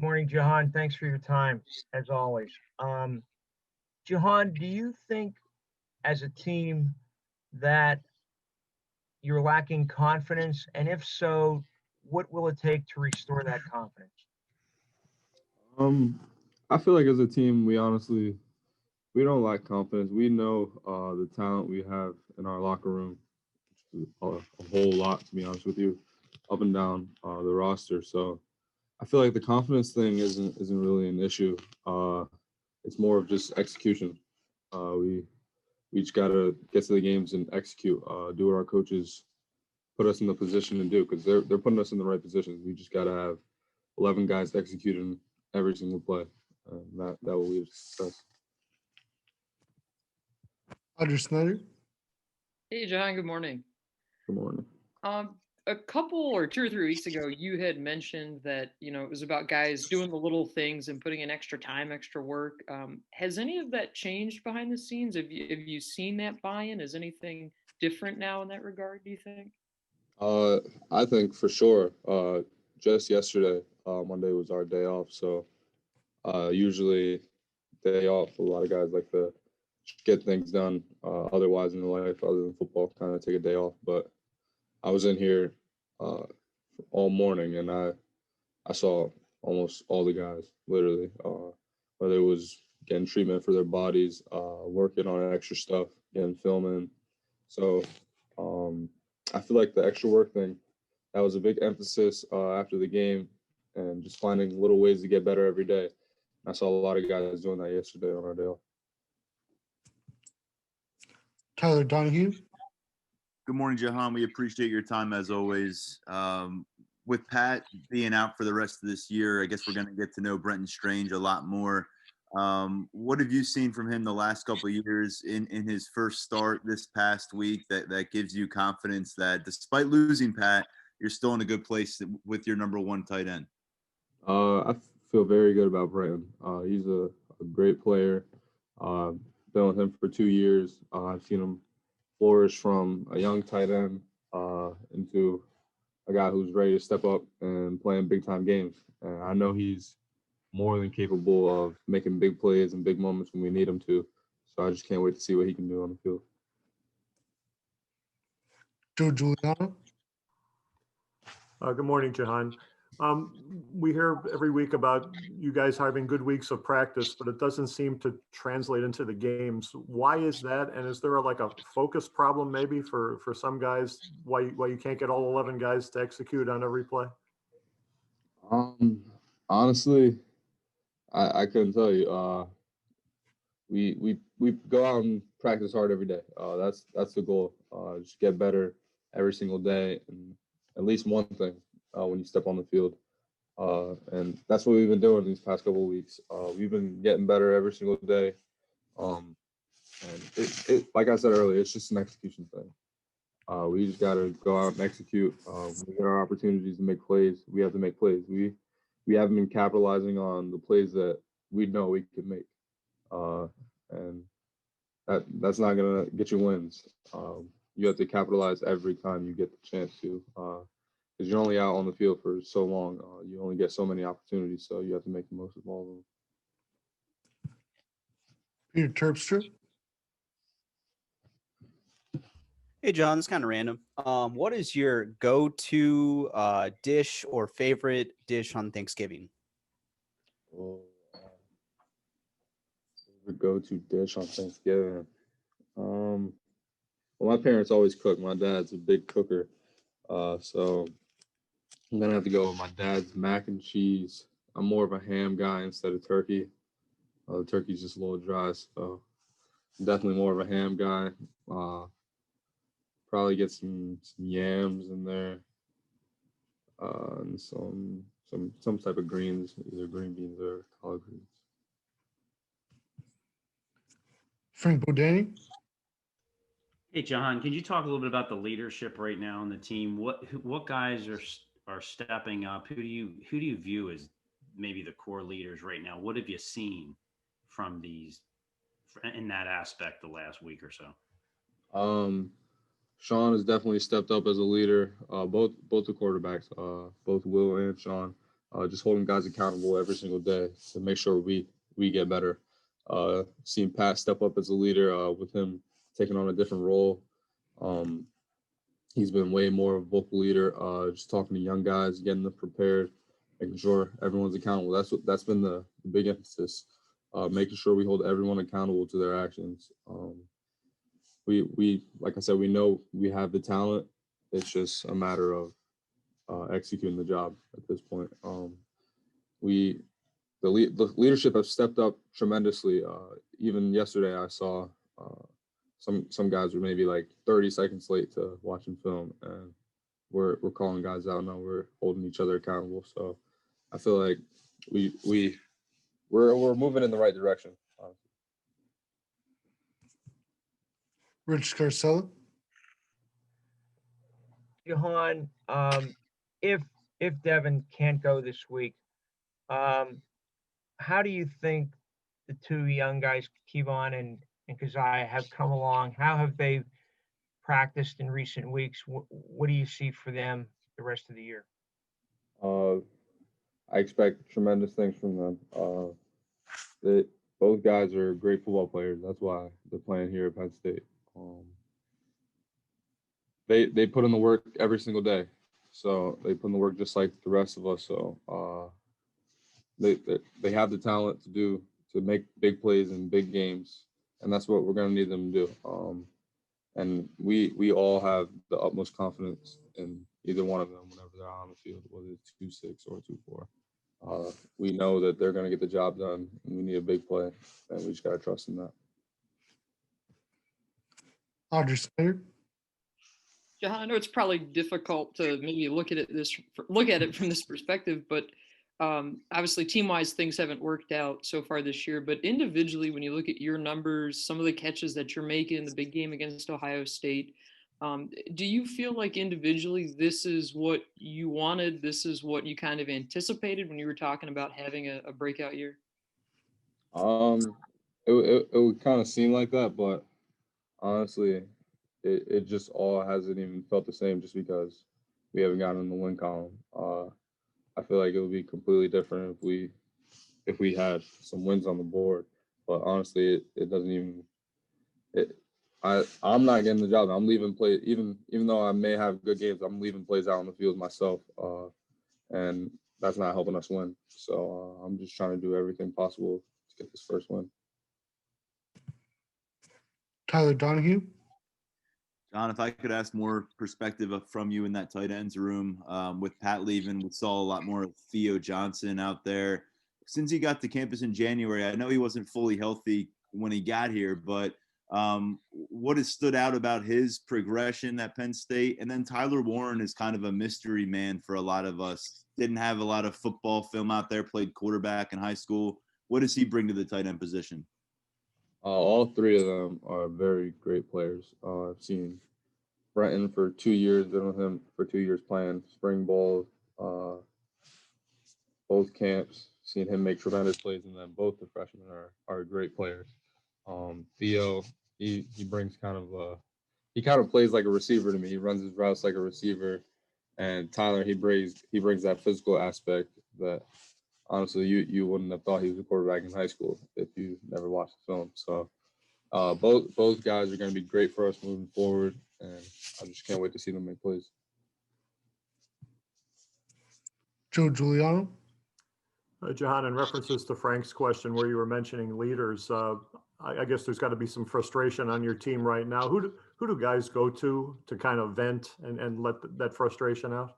Morning, Jahan. Thanks for your time, as always. Jahan, do you think as a team that you're lacking confidence? And if so, what will it take to restore that confidence? Um, I feel like as a team, we don't lack confidence. We know the talent we have in our locker room, a whole lot to be honest with you, up and down the roster. So I feel like the confidence thing isn't really an issue. It's more of just execution. We just gotta get to the games and execute. Do what our coaches put us in the position to do because they're putting us in the right positions. We just gotta have 11 guys executing every single play. That will lead to success. Roger Snyder. Hey, John, good morning. Good morning. Um, a couple or 2 or 3 weeks ago, you had mentioned that, it was about guys doing the little things and putting in extra time, extra work. Has any of that changed behind the scenes? Have you seen that buy-in? Is anything different now in that regard, do you think? Uh, I think for sure. Just yesterday, Monday was our day off. So usually day off, a lot of guys like to get things done. Otherwise in life, other than football, kind of take a day off. But I was in here uh, all morning, and I saw almost all the guys literally, whether it was getting treatment for their bodies, working on extra stuff, getting filming. So um, I feel like the extra work thing that was a big emphasis after the game, and just finding little ways to get better every day. I saw a lot of guys doing that yesterday on our day off. Tyler Donahue. Good morning, Jahan. We appreciate your time as always. With Pat being out for the rest of this year, I guess we're going to get to know Brenton Strange a lot more. What have you seen from him the last couple of years in his first start this past week that gives you confidence that despite losing Pat, you're still in a good place with your number one tight end? I feel very good about Brenton. He's a great player. Uh, been with him for 2 years. I've seen him flourish from a young tight end into a guy who's ready to step up and play in big time games. And I know he's more than capable of making big plays and big moments when we need him to. So I just can't wait to see what he can do on the field. Joe Giuliano. Good morning, Jahan. We hear every week about you guys having good weeks of practice, but it doesn't seem to translate into the games. Why is that? And is there like a focus problem maybe for some guys? Why you can't get all 11 guys to execute on every play? Um, honestly, I couldn't tell you. We go out and practice hard every day. That's the goal. Just get better every single day, and at least one thing when you step on the field. And that's what we've been doing these past couple of weeks. We've been getting better every single day. Um, and it like I said earlier, it's just an execution thing. We just got to go out and execute. We get our opportunities to make plays. We have to make plays. We haven't been capitalizing on the plays that we know we can make, and that's not gonna get you wins. You have to capitalize every time you get the chance to, because you're only out on the field for so long. You only get so many opportunities, so you have to make the most of all of them. Peter Terpstra. Hey, John, it's kind of random. What is your go-to dish or favorite dish on Thanksgiving? Well, the go-to dish on Thanksgiving. Well, my parents always cook. My dad's a big cooker, so I'm gonna have to go with my dad's mac and cheese. I'm more of a ham guy instead of turkey. The turkey's just a little dry, so definitely more of a ham guy. Uh, Probably get some yams in there, and some type of greens, either green beans or collard greens. Frank Bodani. Hey, John, can you talk a little bit about the leadership right now on the team? What guys are stepping up? Who do you view as maybe the core leaders right now? What have you seen from these in that aspect the last week or so? Um, Sean has definitely stepped up as a leader. Both the quarterbacks, both Will and Sean, just holding guys accountable every single day to make sure we get better. Seeing Pat step up as a leader, with him taking on a different role. He's been way more of a vocal leader, just talking to young guys, getting them prepared, making sure everyone's accountable. That's been the big emphasis, making sure we hold everyone accountable to their actions. We like I said, we know we have the talent. It's just a matter of executing the job at this point. The leadership have stepped up tremendously. Even yesterday, I saw some guys were maybe like 30 seconds late to watching film, and we're calling guys out now. We're holding each other accountable. So I feel like we're moving in the right direction. Rich Scarcella, Jahan, if Devin can't go this week, how do you think the two young guys, Kevon and Keziah, have come along? How have they practiced in recent weeks? What do you see for them the rest of the year? I expect tremendous things from them. Both guys are great football players. That's why they're playing here at Penn State. They put in the work every single day, so they put in the work just like the rest of us. So they have the talent to make big plays in big games, and that's what we're gonna need them to do. And we all have the utmost confidence in either one of them whenever they're on the field, whether it's 2-6 or 2-4. We know that they're going to get the job done, and we need a big play, and we just got to trust in that. Audrey Snyder, Jahan, I know it's probably difficult to maybe look at it from this perspective, but obviously team-wise things haven't worked out so far this year. But individually, when you look at your numbers, some of the catches that you're making in the big game against Ohio State, do you feel like individually this is what you wanted? This is what you kind of anticipated when you were talking about having a breakout year? It would kind of seem like that, but honestly, it just all hasn't even felt the same just because we haven't gotten in the win column. I feel like it would be completely different if we had some wins on the board. But honestly, it doesn't even. I'm not getting the job. I'm leaving play even though I may have good games. I'm leaving plays out on the field myself, and that's not helping us win. So I'm just trying to do everything possible to get this first win. Tyler Donahue, John, if I could ask more perspective from you in that tight ends room, with Pat leaving, we saw a lot more of Theo Johnson out there. Since he got to campus in January, I know he wasn't fully healthy when he got here, but what has stood out about his progression at Penn State? And then Tyler Warren is kind of a mystery man for a lot of us. Didn't have a lot of football film out there, played quarterback in high school. What does he bring to the tight end position? All three of them are very great players. I've seen Brenton for 2 years, been with him for 2 years playing spring ball, both camps, seen him make tremendous plays, and then both the freshmen are great players. Theo, he brings he kind of plays like a receiver to me. He runs his routes like a receiver, and Tyler, he brings that physical aspect that honestly you wouldn't have thought he was a quarterback in high school if you never watched the film. So both guys are going to be great for us moving forward, and I just can't wait to see them make plays. Joe Giuliano, Jahan, in references to Frank's question where you were mentioning leaders, I guess there's got to be some frustration on your team right now. Who do guys go to kind of vent and let that frustration out?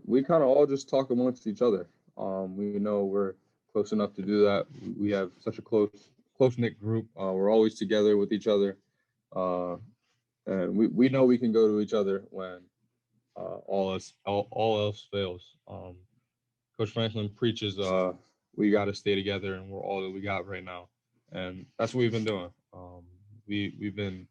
We kind of all just talk amongst each other. We know we're close enough to do that. We have such a close-knit group. We're always together with each other. And we know we can go to each other when all else fails. Coach Franklin preaches we got to stay together, and we're all that we got right now, and that's what we've been doing. We've been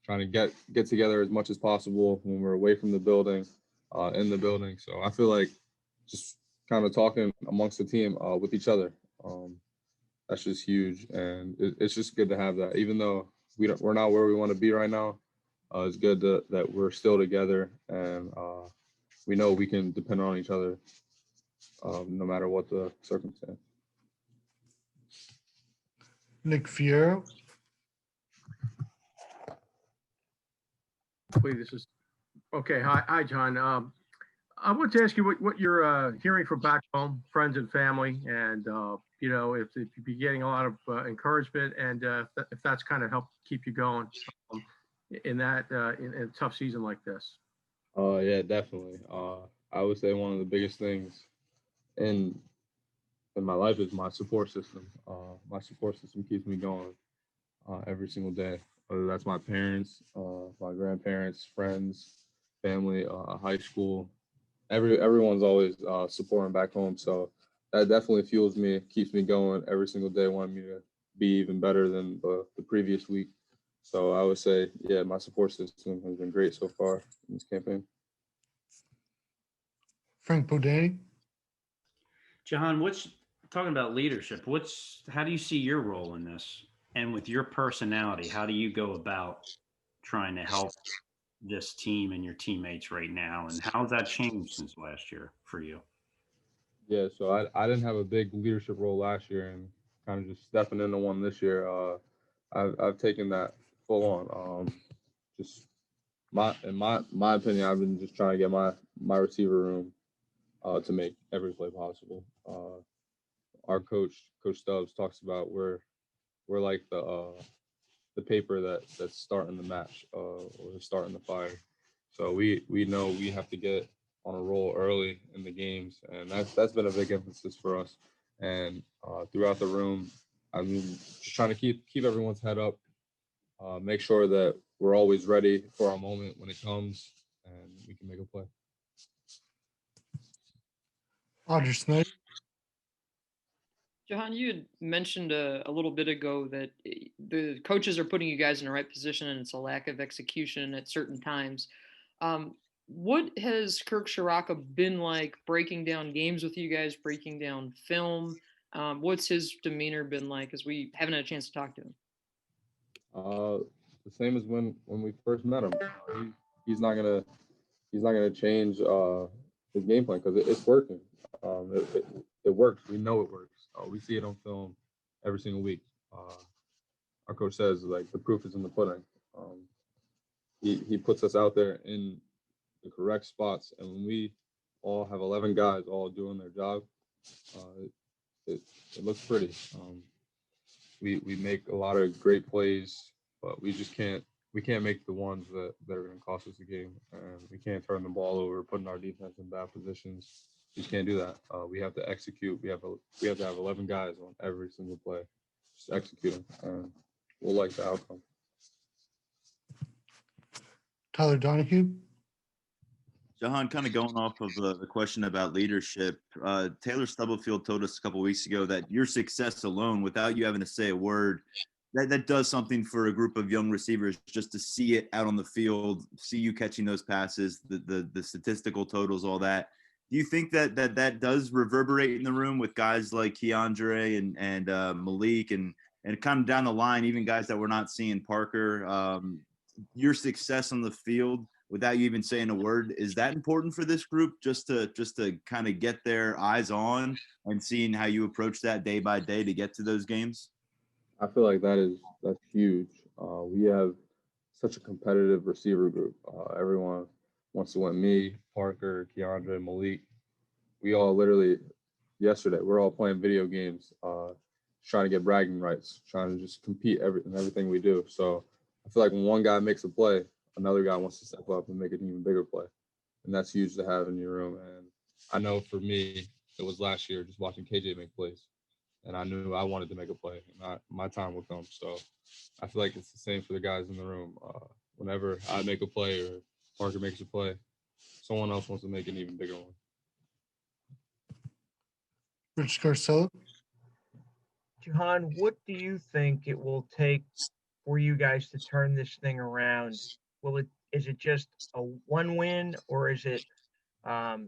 trying to get together as much as possible when we're away from the building, in the building. So I feel like just kind of talking amongst the team with each other. That's just huge, and it's just good to have that. Even though we're not where we want to be right now, it's good that we're still together, and we know we can depend on each other no matter what the circumstance. Nick Fierro, Hopefully this is okay. Hi, John. I want to ask you what you're hearing from back home, friends and family, and you know, if you're getting a lot of encouragement, and if that's kind of helped keep you going um, in that in a tough season like this. Yeah, definitely. I would say one of the biggest things in my life is my support system. My support system keeps me going every single day. Whether that's my parents, my grandparents, friends, family, high school. Everyone's always supporting back home. So that definitely fuels me, keeps me going every single day, wanting me to be even better than the previous week. So I would say, yeah, my support system has been great so far in this campaign. Frank Bodani, Jahan, what's talking about leadership? How do you see your role in this? And with your personality, how do you go about trying to help this team and your teammates right now? And how has that changed since last year for you? Yeah, so I didn't have a big leadership role last year, and kind of just stepping into one this year. I've taken that full on. Just in my opinion, I've been just trying to get my receiver room to make every play possible. Our Coach Stubbs talks about we're like the paper that's starting the match or starting the fire. So we know we have to get on a roll early in the games, and that's been a big emphasis for us. And throughout the room, I mean, just trying to keep everyone's head up, make sure that we're always ready for our moment when it comes, and we can make a play. Audrey Snyder, Jahan, you had mentioned a little bit ago that the coaches are putting you guys in the right position and it's a lack of execution at certain times. What has Kirk Shiraka been like breaking down games with you guys, breaking down film? What's his demeanor been like as we haven't had a chance to talk to him? The same as when we first met him. He's not gonna change his game plan because it's working. It works. We know it works. We see it on film every single week. Our coach says like the proof is in the pudding. He puts us out there in the correct spots, and when we all have 11 guys all doing their job, it looks pretty. We make a lot of great plays, but we can't make the ones that are going to cost us the game, and we can't turn the ball over, putting our defense in bad positions. We just can't do that. We have to execute. We have to have 11 guys on every single play, just executing, and we'll like the outcome. Tyler Donahue, Jahan, kind of going off of the question about leadership, Taylor Stubblefield told us a couple weeks ago that your success alone, without you having to say a word, that does something for a group of young receivers just to see it out on the field, see you catching those passes, the statistical totals, all that. Do you think that does reverberate in the room with guys like Keandre and Malik and kind of down the line, even guys that we're not seeing, Parker? Your success on the field without you even saying a word, is that important for this group just to kind of get their eyes on and seeing how you approach that day by day to get to those games? I feel like that's huge. We have such a competitive receiver group. Everyone wants to win. Me, Parker, Keandre, Malik. We all literally yesterday we're all playing video games, trying to get bragging rights, trying to just compete in everything we do. So I feel like when one guy makes a play, another guy wants to step up and make an even bigger play, and that's huge to have in your room. And I know for me, it was last year just watching KJ make plays, and I knew I wanted to make a play, and my time would come. So I feel like it's the same for the guys in the room. Whenever I make a play or Parker makes a play, someone else wants to make an even bigger one. Rich Garcella, Jahan, what do you think it will take for you guys to turn this thing around? Is it just a one win, or is it a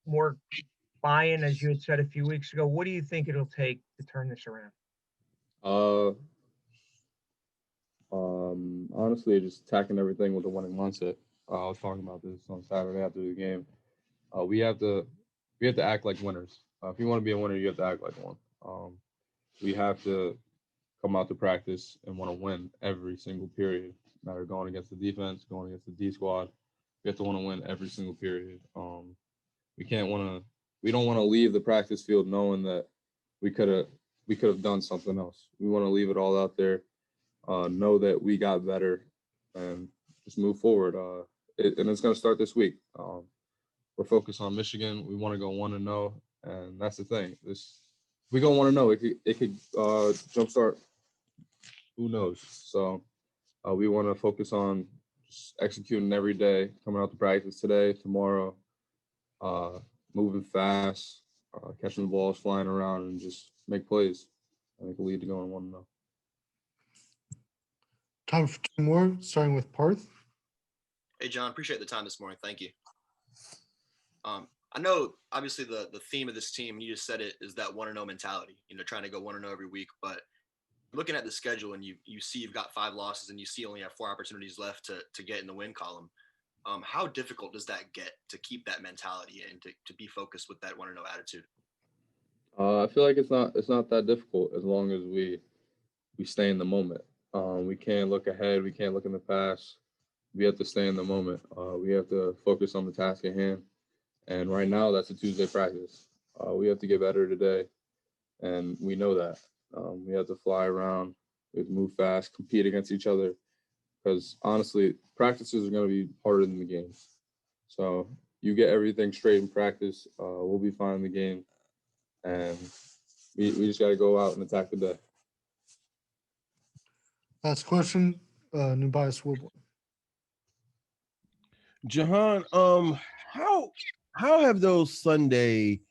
more buy-in, as you had said a few weeks ago? What do you think it'll take to turn this around? Honestly, just attacking everything with a winning mindset. I was talking about this on Saturday after the game. We have to we have to act like winners. If you want to be a winner, you have to act like one. We have to come out to practice and want to win every single period. No matter going against the defense, going against the D squad, we have to want to win every single period. We can't want to. We don't want to leave the practice field knowing that we could have done something else. We want to leave it all out there. Know that we got better, and just move forward. And it's going to start this week. We're focused on Michigan. We want to go 1-0, and that's the thing. We go 1-0. It could jumpstart. Who knows? So we want to focus on just executing every day, coming out to practice today, tomorrow, moving fast, catching the balls, flying around, and just make plays. I think will lead to going 1-0. Time for two more, starting with Parth. Hey, John, appreciate the time this morning. Thank you. I know, obviously, the theme of this team, and you just said it, is that 1-0 mentality, trying to go 1-0 every week. But looking at the schedule and you see you've got 5 losses and you see only have 4 opportunities left to get in the win column, how difficult does that get to keep that mentality and to be focused with that 1-0 attitude? I feel like it's not that difficult as long as we stay in the moment. We can't look ahead. We can't look in the past. We have to stay in the moment. We have to focus on the task at hand. And right now, that's a Tuesday practice. We have to get better today, and we know that. We have to fly around. We have to move fast, compete against each other. Because honestly, practices are going to be harder than the games. So you get everything straight in practice, we'll be fine in the game. And we just got to go out and attack the day. Last question, Nubias Woodward. Jahan, how have those Sunday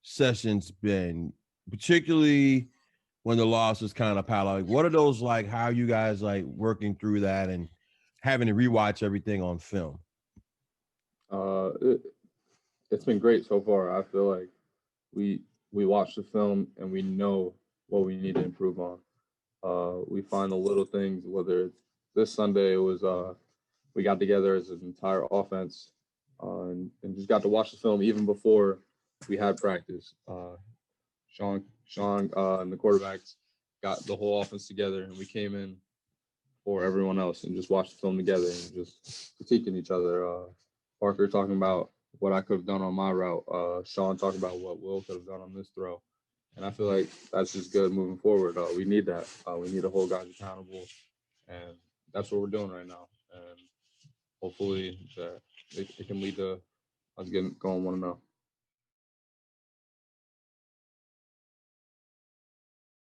sessions been, particularly when the losses kind of pile up? Like, what are those like? How are you guys like working through that and having to rewatch everything on film? It's been great so far. I feel like we watch the film and we know what we need to improve on. We find the little things, whether it's this Sunday, it was we got together as an entire offense and just got to watch the film even before we had practice. Sean and the quarterbacks got the whole offense together, and we came in for everyone else and just watched the film together and just critiquing each other. Parker talking about what I could have done on my route. Sean talking about what Will could have done on this throw. And I feel like that's just good moving forward. We need that. We need to hold guys accountable, and that's what we're doing right now. And hopefully that it can lead to us going 1-0.